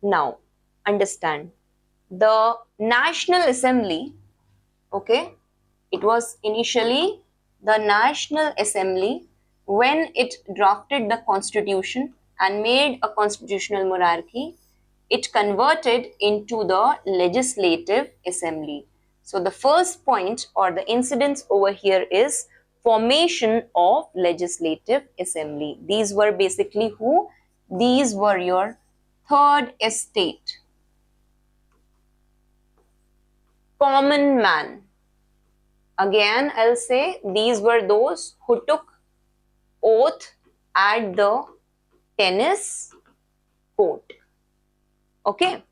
Now, understand, the National Assembly, okay, it was initially the National Assembly when it drafted the constitution and made a constitutional monarchy, it converted into the Legislative Assembly. So the first point or the incidence over here is formation of Legislative Assembly. These were basically who? These were your third estate, common man. Again, I'll say these were those who took oath at the tennis court. Okay,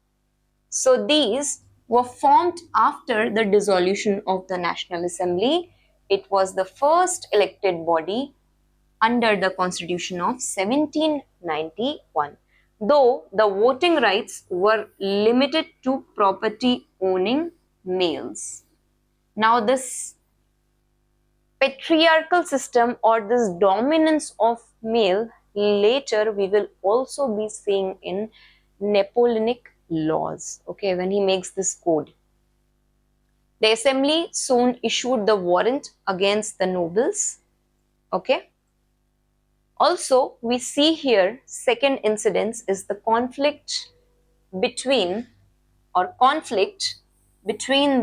so these were formed after the dissolution of the National Assembly. It was the first elected body under the Constitution of 1791. Though the voting rights were limited to property owning males. Now, this patriarchal system or this dominance of male later we will also be seeing in Napoleonic laws, okay, when he makes this code. The assembly soon issued the warrant against the nobles, okay. Also, we see here second incidence is the conflict between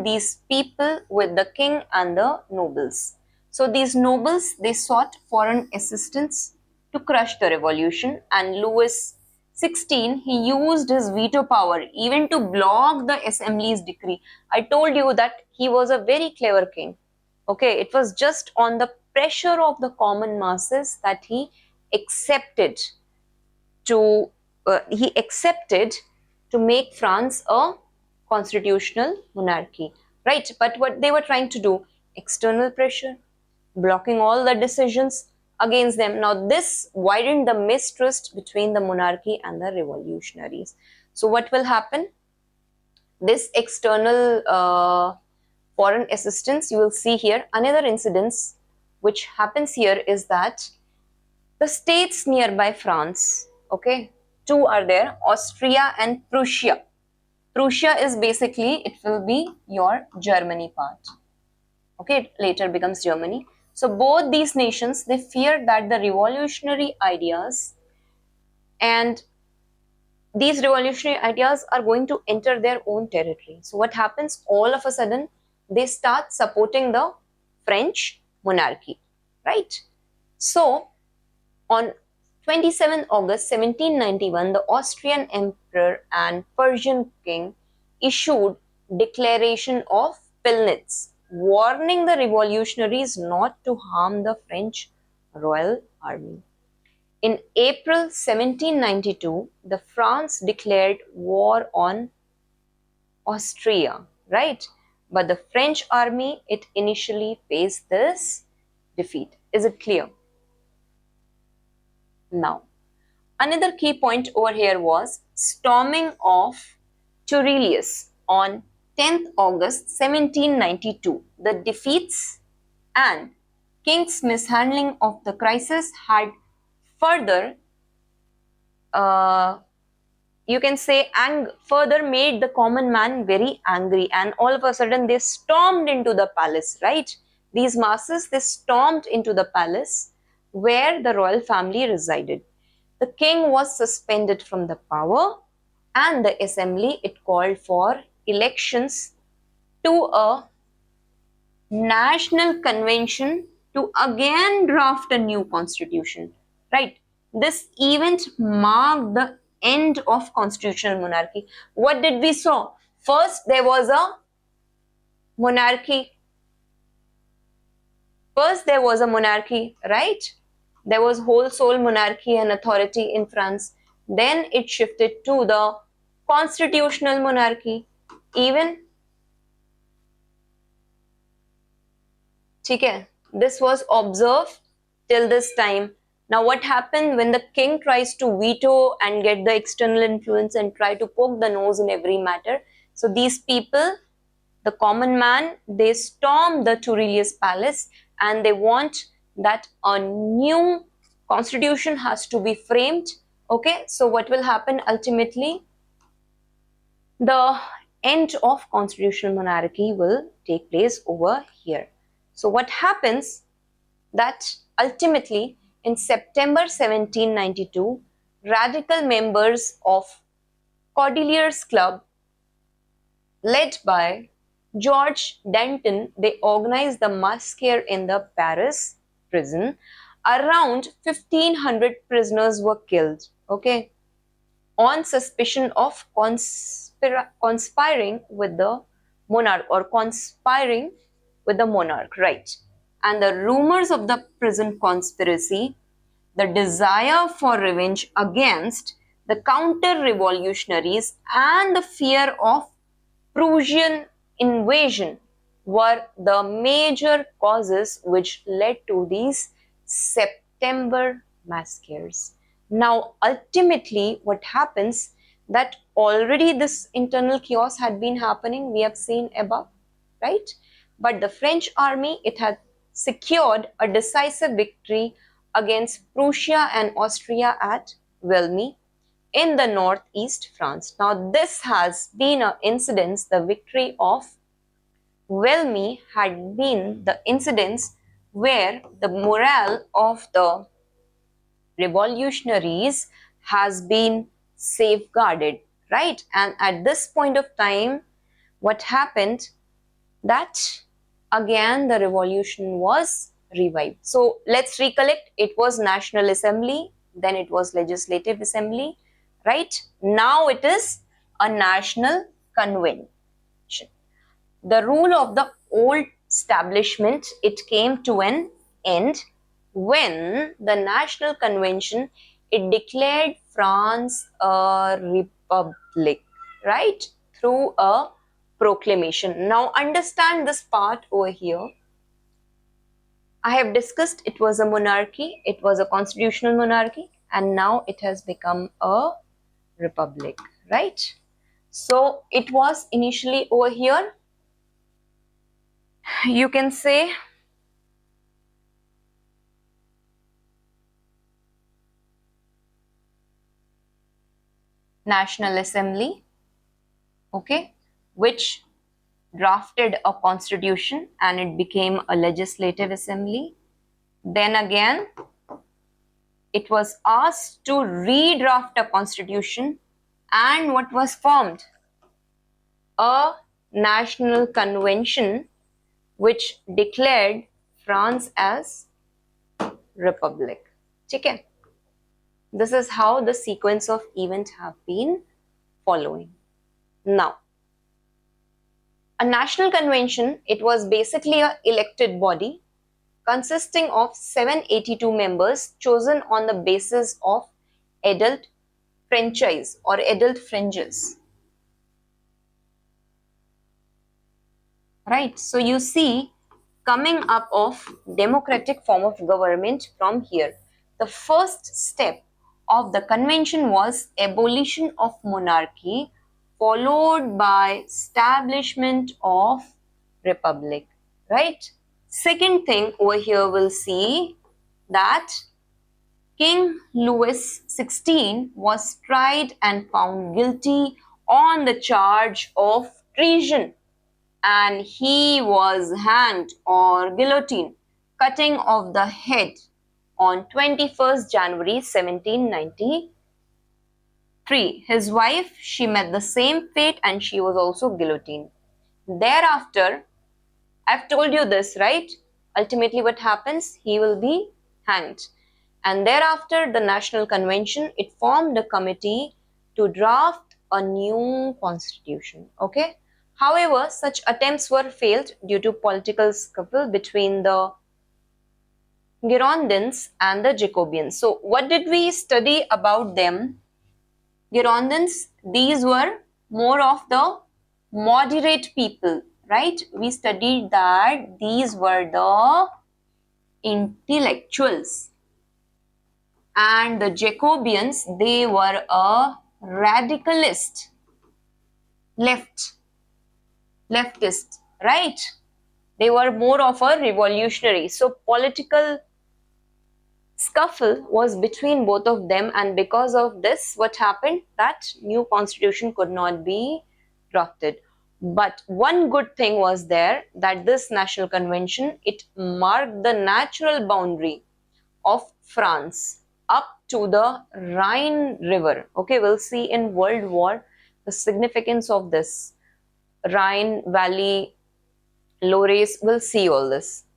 these people with the king and the nobles. So these nobles, they sought foreign assistance to crush the revolution, and Louis XVI, he used his veto power even to block the assembly's decree. I told you that he was a very clever king. Okay, it was just on the pressure of the common masses that he accepted to make France a constitutional monarchy, right? But what they were trying to do, external pressure, blocking all the decisions against them. Now this widened the mistrust between the monarchy and the revolutionaries. So what will happen? This external foreign assistance, you will see here another incidence which happens here is that the states nearby France, okay, two are there, Austria and Prussia. Prussia is basically, it will be your Germany part. Okay, it later becomes Germany. So both these nations, they feared that the revolutionary ideas and these revolutionary ideas are going to enter their own territory. So what happens? All of a sudden, they start supporting the French monarchy, right? So on 27 August 1791, the Austrian Emperor and Persian King issued Declaration of Pillnitz, warning the revolutionaries not to harm the French royal army. In April 1792, the France declared war on Austria, right? But the French army, it initially faced this defeat. Is it clear? Now, another key point over here was storming of Turelius on 10th August 1792. The defeats and King's mishandling of the crisis had further, you can say, further made the common man very angry, and all of a sudden they stormed into the palace, right? These masses, they stormed into the palace where the royal family resided. The king was suspended from the power, and the assembly, it called for elections to a national convention to again draft a new constitution, right? This event marked the end of constitutional monarchy. What did we saw? First, there was a monarchy. Right? There was whole soul monarchy and authority in France. Then it shifted to the constitutional monarchy. Even, okay, this was observed till this time. Now what happened when the king tries to veto and get the external influence and try to poke the nose in every matter? So these people, the common man, they storm the Turelius palace and they want that a new constitution has to be framed. Okay, so what will happen ultimately? the end of constitutional monarchy will take place over here. So what happens that ultimately in September 1792, radical members of Cordeliers Club led by George Danton, they organized the massacre in the Paris prison. Around 1500 prisoners were killed, okay, on suspicion of conspiring with the monarch or conspiring with the monarch, right? And the rumors of the prison conspiracy, the desire for revenge against the counter-revolutionaries, and the fear of Prussian invasion were the major causes which led to these September massacres. Now, ultimately, what happens that already this internal chaos had been happening, we have seen above, right? But the French army, it had secured a decisive victory against Prussia and Austria at Valmy in the northeast France. Now, this has been an incident, the victory of Valmy had been the incidents where the morale of the revolutionaries has been safeguarded, right? And at this point of time, what happened that again the revolution was revived. So let's recollect, it was National Assembly, then it was Legislative Assembly, right? Now it is a National Convention. The rule of the old establishment, it came to an end when the National Convention, it declared France a republic, right? Through a proclamation. Now understand this part over here. I have discussed it was a monarchy, it was a constitutional monarchy, and now it has become a republic, right? So it was initially over here, you can say National Assembly, okay, which drafted a constitution and it became a legislative assembly. Then again, it was asked to redraft a constitution, and what was formed? A national convention which declared France as republic. Okay? This is how the sequence of events have been following. Now, a national convention, it was basically an elected body consisting of 782 members chosen on the basis of adult franchise or adult fringes. Right, so you see coming up of democratic form of government from here. The first step of the convention was abolition of monarchy, followed by establishment of republic, right? Second thing over here we'll see that King Louis XVI was tried and found guilty on the charge of treason, and he was hanged or guillotine, cutting off the head on 21st January 1793. His wife, she met the same fate and she was also guillotined. Thereafter, I've told you this, right? Ultimately what happens? He will be hanged. And thereafter, the National Convention, it formed a committee to draft a new constitution, okay? However, such attempts were failed due to political scuffle between the Girondins and the Jacobins. So what did we study about them? Girondins, these were more of the moderate people, right? We studied that these were the intellectuals. And the Jacobins, they were a radicalist, leftist, right? They were more of a revolutionary. So political scuffle was between both of them, and because of this, what happened? That new constitution could not be drafted. But one good thing was there, that this national convention, it marked the natural boundary of France up to the Rhine River. Okay, we'll see in World War the significance of this. Rhine Valley, Lorraine, we'll see all this.